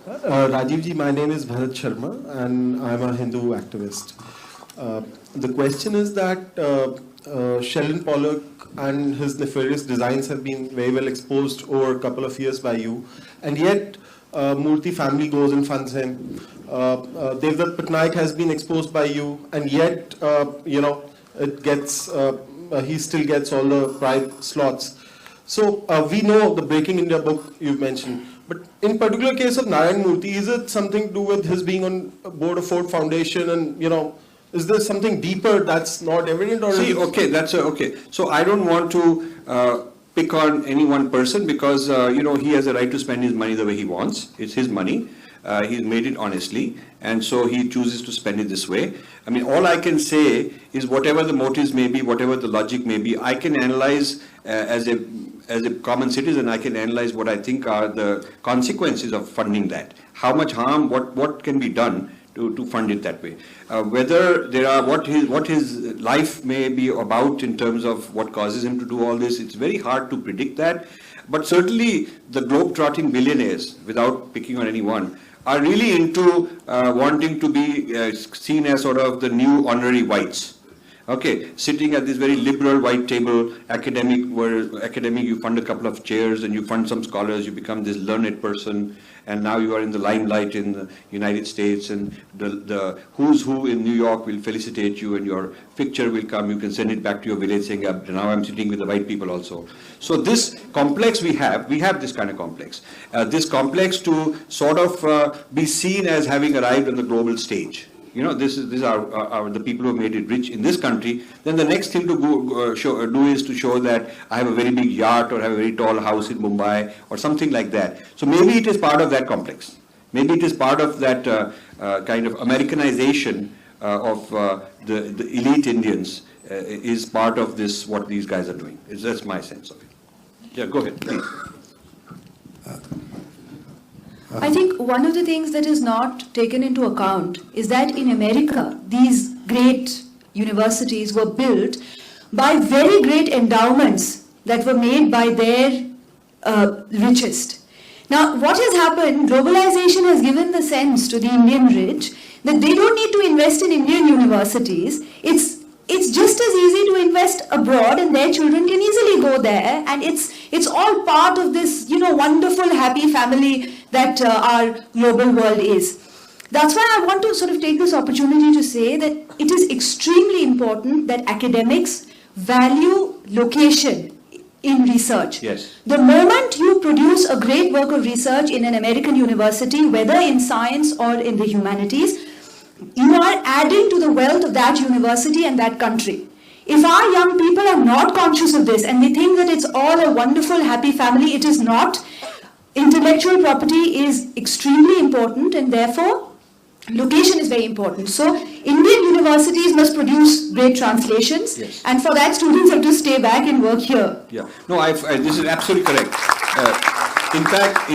Rajiv ji, my name is Bharat Sharma and I'm a Hindu activist. The question is that Sheldon Pollock and his nefarious designs have been very well exposed over a couple of years by you, and yet Murthy family goes and funds him. Devdutt Patnaik has been exposed by you, and yet it gets he still gets all the pride slots. So we know the Breaking India book you've mentioned, but in particular case of Narayan Murthy, is it something to do with his being on board of Ford Foundation, and is there something deeper that's not evident? Or see, okay, that's okay. So I don't want to pick on any one person because he has a right to spend his money the way he wants. It's his money. He's made it honestly, and so he chooses to spend it this way. I mean, all I can say is whatever the motives may be, whatever the logic may be, I can analyze as a common citizen. I can analyze what I think are the consequences of funding that. How much harm, what can be done to fund it that way. Whether there are what his life may be about in terms of what causes him to do all this, it's very hard to predict that. But certainly the globe-trotting billionaires, without picking on anyone, are really into wanting to be seen as sort of the new honorary whites. Okay, sitting at this very liberal white table, academic, you fund a couple of chairs and you fund some scholars, you become this learned person, and now you are in the limelight in the United States, and the who's who in New York will felicitate you, and your picture will come, you can send it back to your village saying, now I'm sitting with the white people also. So this complex we have this kind of complex. This complex to sort of be seen as having arrived on the global stage. These are the people who have made it rich in this country. Then the next thing to do is to show that I have a very big yacht or have a very tall house in Mumbai or something like that. So maybe it is part of that complex. Maybe it is part of that kind of Americanization of the elite Indians is part of this, what these guys are doing. That's my sense of it. Yeah, go ahead, please. I think one of the things that is not taken into account is that in America, these great universities were built by very great endowments that were made by their richest. Now, what has happened, globalization has given the sense to the Indian rich that they don't need to invest in Indian universities. It's just as easy to invest abroad, and their children can easily go there, and it's all part of this wonderful happy family that our global world is. That's why I want to sort of take this opportunity to say that it is extremely important that academics value location in research. Yes. The moment you produce a great work of research in an American university, whether in science or in the humanities, you are adding to the wealth of that university and that country. If our young people are not conscious of this and they think that it's all a wonderful, happy family, it is not. Intellectual property is extremely important, and therefore location is very important. So Indian universities must produce great translations, yes, and for that students have to stay back and work here. Yeah, no, this is absolutely correct. In fact,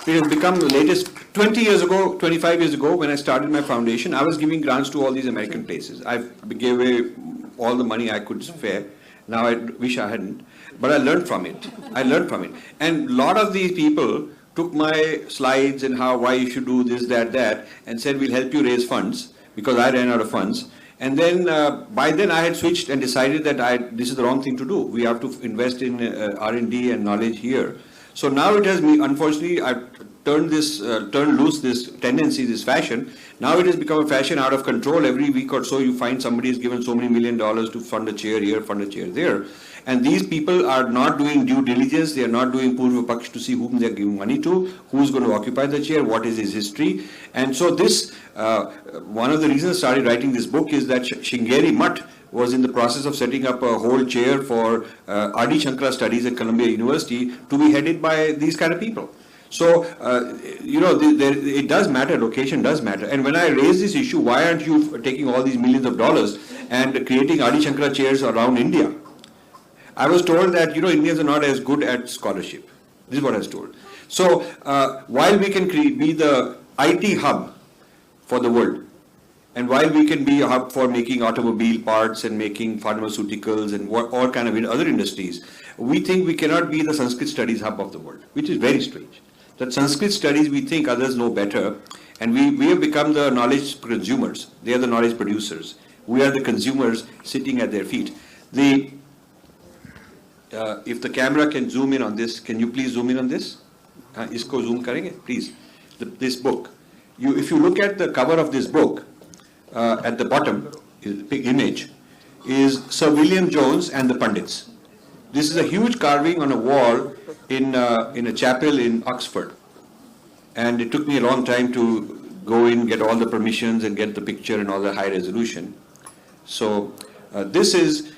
it has become the latest. 20 years ago, 25 years ago, when I started my foundation, I was giving grants to all these American places. I gave away all the money I could spare. Now I wish I hadn't, but I learned from it. And a lot of these people took my slides and why you should do this, that, and said, we'll help you raise funds, because I ran out of funds. And then, by then I had switched and decided that this is the wrong thing to do. We have to invest in R&D and knowledge here. So now it has, unfortunately, I've turned loose this tendency, this fashion. Now it has become a fashion out of control. Every week or so you find somebody has given so many $1 million to fund a chair here, fund a chair there. And these people are not doing due diligence. They are not doing Purva Paksh to see whom they are giving money to, who's going to occupy the chair, what is his history. And so this, one of the reasons I started writing this book is that Sringeri Mutt was in the process of setting up a whole chair for Adi Shankara studies at Columbia University to be headed by these kind of people. So, it does matter, location does matter. And when I raise this issue, why aren't you taking all these millions of dollars and creating Adi Shankara chairs around India? I was told that, Indians are not as good at scholarship. This is what I was told. So, while we can be the IT hub for the world, and while we can be a hub for making automobile parts and making pharmaceuticals and all kind of other industries, we think we cannot be the Sanskrit studies hub of the world, which is very strange. That Sanskrit studies, we think others know better, and we have become the knowledge consumers. They are the knowledge producers. We are the consumers sitting at their feet. If the camera can zoom in on this, can you please zoom in on this? Isko zoom karenge, please. This book. If you look at the cover of this book, at the bottom, big image, is Sir William Jones and the Pandits. This is a huge carving on a wall in a chapel in Oxford. And it took me a long time to go in, get all the permissions and get the picture and all the high resolution. So this is,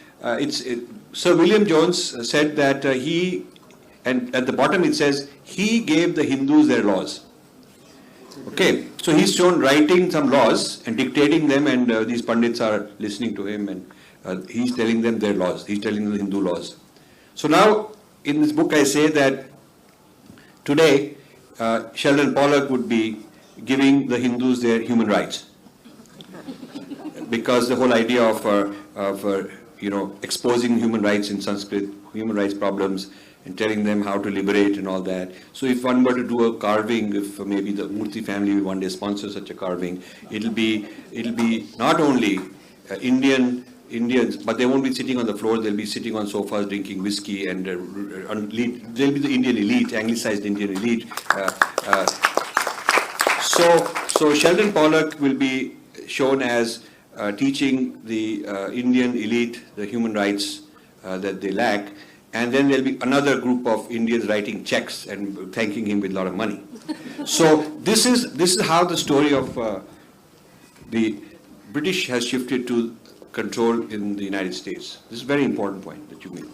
Sir William Jones said that and at the bottom it says, he gave the Hindus their laws. Okay, so he's shown writing some laws and dictating them, and these Pandits are listening to him, and he's telling them their laws. He's telling them the Hindu laws. So now, in this book I say that today, Sheldon Pollock would be giving the Hindus their human rights. Because the whole idea of exposing human rights in Sanskrit, human rights problems, and telling them how to liberate and all that. So if one were to do a carving, if maybe the Murthy family will one day sponsor such a carving, it'll be not only Indians, but they won't be sitting on the floor, they'll be sitting on sofas drinking whiskey, and they'll be the Indian elite, anglicized Indian elite. So Sheldon Pollock will be shown as teaching the Indian elite the human rights that they lack, and then there'll be another group of Indians writing checks and thanking him with a lot of money. So this is how the story of the British has shifted to control in the United States. This is a very important point that you made.